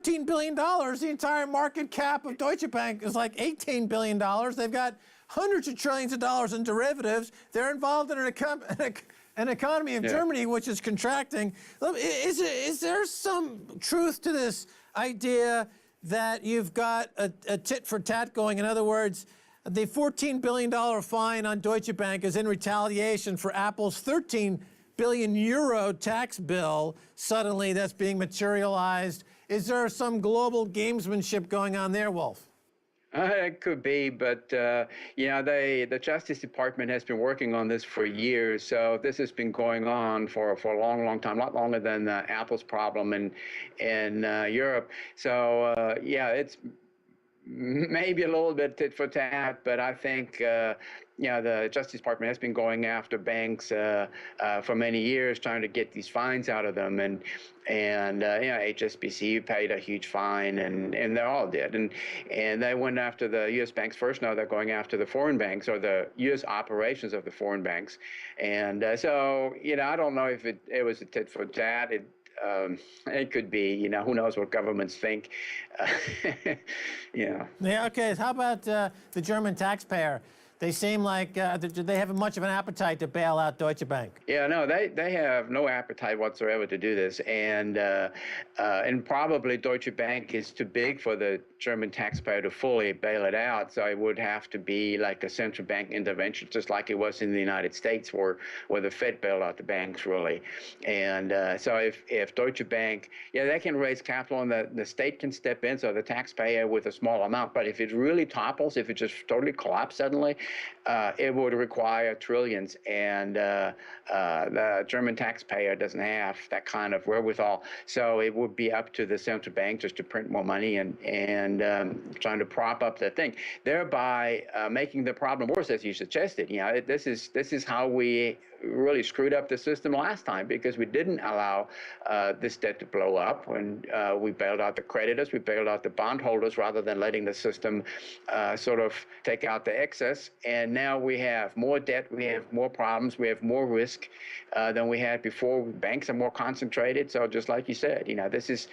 $14 billion. The entire market cap of Deutsche Bank is like $18 billion. They've got hundreds of trillions of dollars in derivatives. They're involved in an economy of Germany which is contracting. Is there some truth to this idea that you've got a tit for tat going? In other words, the $14 billion fine on Deutsche Bank is in retaliation for Apple's 13 billion euro tax bill suddenly that's being materialized. Is there some global gamesmanship going on there, Wolf? It could be, but you know, the Justice Department has been working on this for years. So this has been going on for a long, long time, a lot longer than Apple's problem in Europe. So yeah, it's maybe a little bit tit for tat, but I think you know, the Justice Department has been going after banks for many years, trying to get these fines out of them, and you know, HSBC paid a huge fine, and they all did, and they went after the U.S. banks first. Now they're going after the foreign banks, or the U.S. operations of the foreign banks, and so you know, I don't know if it was a tit for tat. It could be, you know, who knows what governments think. Yeah. Yeah, okay. How about the German taxpayer? They seem like they have much of an appetite to bail out Deutsche Bank. Yeah, no, they have no appetite whatsoever to do this, and probably Deutsche Bank is too big for the German taxpayer to fully bail it out. So it would have to be like a central bank intervention, just like it was in the United States, where the Fed bailed out the banks, really. And so if Deutsche Bank, yeah, they can raise capital, and the state can step in, so the taxpayer with a small amount. But if it really topples, if it just totally collapses suddenly, it would require trillions, and the German taxpayer doesn't have that kind of wherewithal. So it would be up to the central bank just to print more money and trying to prop up the thing, thereby making the problem worse, as you suggested. You know, this is how we really screwed up the system last time, because we didn't allow this debt to blow up when we bailed out the creditors, we bailed out the bondholders, rather than letting the system sort of take out the excess. And now we have more debt, we have more problems, we have more risk than we had before. Banks are more concentrated. So just like you said, you know,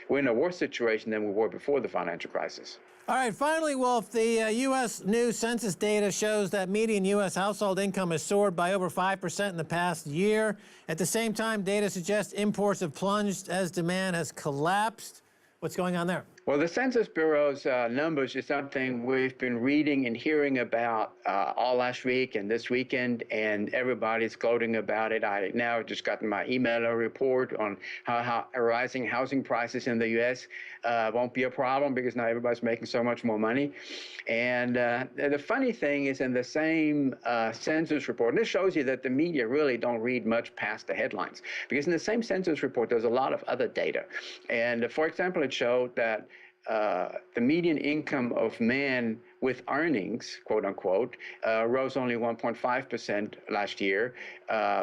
we're in a worse situation than we were before the financial crisis. All right, finally, Wolf, the U.S. new census data shows that median U.S. household income has soared by over 5% in the past year. At the same time, data suggests imports have plunged as demand has collapsed. What's going on there? Well, the Census Bureau's numbers is something we've been reading and hearing about all last week and this weekend, and everybody's gloating about it. I now just got my email report on how rising housing prices in the U.S. Won't be a problem, because now everybody's making so much more money. And the funny thing is, in the same census report, and this shows you that the media really don't read much past the headlines, because in the same census report, there's a lot of other data. And for example, it showed that the median income of men with earnings, quote unquote, rose only 1.5% last year.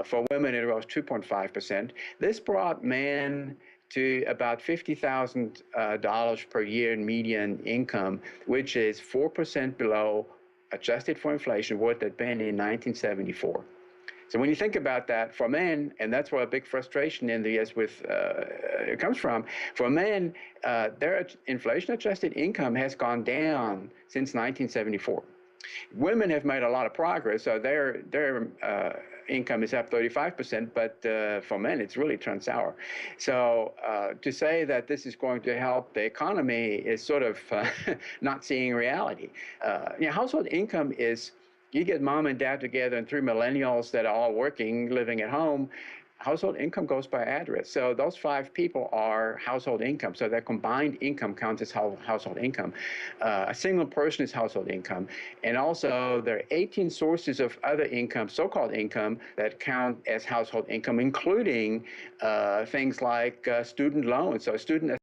For women, it rose 2.5%. This brought men to about $50,000 per year in median income, which is 4% below, adjusted for inflation, what they'd been in 1974. So when you think about that, for men, and that's where a big frustration in the U.S. It comes from, for men, their inflation-adjusted income has gone down since 1974. Women have made a lot of progress, so their income is up 35%, but for men, it's really turned sour. So to say that this is going to help the economy is sort of not seeing reality. You know, household income is, you get mom and dad together and 3 millennials that are all working, living at home, household income goes by address. So those 5 people are household income. So their combined income counts as household income. A single person is household income. And also there are 18 sources of other income, so-called income, that count as household income, including things like student loans. So student